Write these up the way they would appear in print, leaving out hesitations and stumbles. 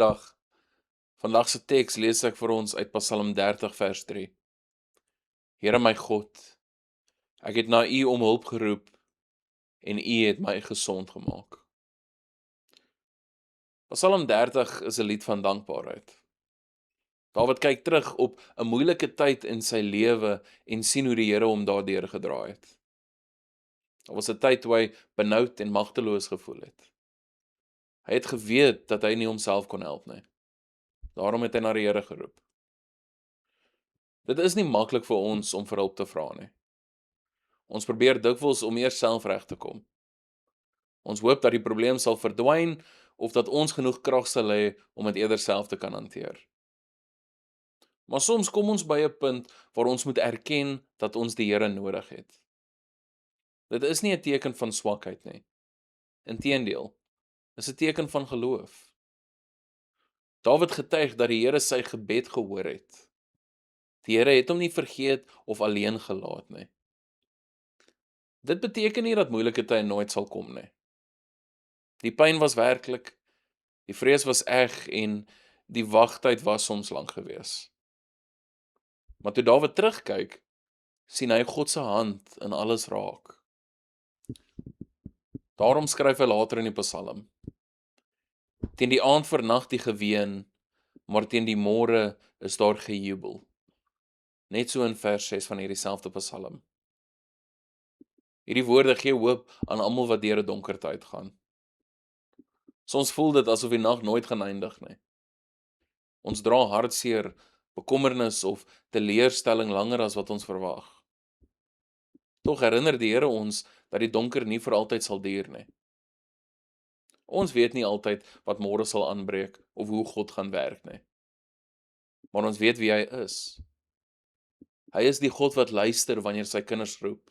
Goeiedag. Vandag se teks lees ek vir ons uit Psalm 30 vers 3. Here my God, ek het na U om hulp geroep en U het my gesond gemaak. Psalm 30 is 'n lied van dankbaarheid. Dawid kyk terug op 'n moeilike tyd in sy lewe en sien hoe die Here hom daardeur gedra het. Daar was 'n tyd toe hy benoud en magteloos gevoel het. Hy het geweet dat hy nie homself kon help nie. Daarom het hy na die Here geroep. Dit is nie maklik vir ons om vir hulp te vra nie. Ons probeer dikwels om eers self reg te kom. Ons hoop dat die probleem sal verdwyn of dat ons genoeg krag sal hê om dit eerder self te kan hanteer. Maar soms kom ons by 'n punt waar ons moet erken dat ons die Here nodig het. Dit is nie 'n teken van swakheid nie. Inteendeel, is 'n teken van geloof. Dawid getuig dat die Here sy gebed gehoor het. Die Here het hom nie vergeet of alleen gelaat nie. Dit beteken nie dat moeilike tye nooit sal kom nie. Die pyn was werklik, die vrees was eg en die wagtyd was soms lank gewees. Maar toe Dawid terugkyk, sien hy God se hand in alles raak. Daarom skryf hy later in die Psalm: Teen die aand vernag die geween, maar teen die môre is daar gejubel. Net so in vers 6 van hierdie selfde Psalm. Hierdie woorde gee hoop aan almal wat deur 'n donker tyd gaan. Soms voel dit asof die nag nooit gaan eindig nie. Ons dra hartseer, bekommernis of teleurstelling langer as wat ons verwag. Tog herinner die Here ons dat die donker nie vir altyd sal duur nie. Ons weet nie altyd wat môre sal aanbreek of hoe God gaan werk nie. Maar ons weet wie hy is. Hy is die God wat luister wanneer sy kinders roep.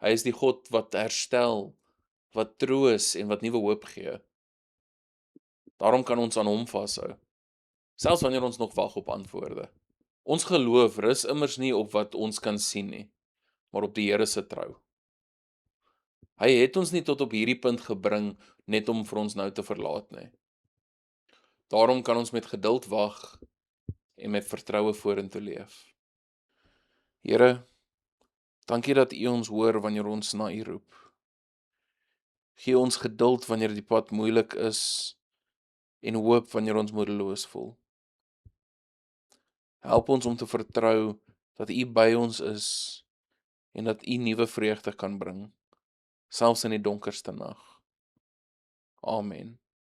Hy is die God wat herstel, wat troos en wat nuwe hoop gee. Daarom kan ons aan hom vashou, selfs wanneer ons nog wag op antwoorde. Ons geloof rus immers nie op wat ons kan sien nie, maar op die Here se trou. Hy het ons nie tot op hierdie punt gebring net om vir ons nou te verlaat nie. Daarom kan ons met geduld wag en met vertroue vorentoe leef. Here, dankie dat U ons hoor wanneer ons na U roep. Gee ons geduld wanneer die pad moeilik is en hoop wanneer ons moedeloos voel. Help ons om te vertrou dat U by ons is en dat U nuwe vreugde kan bring, selfs in die donkerste nag. Amen.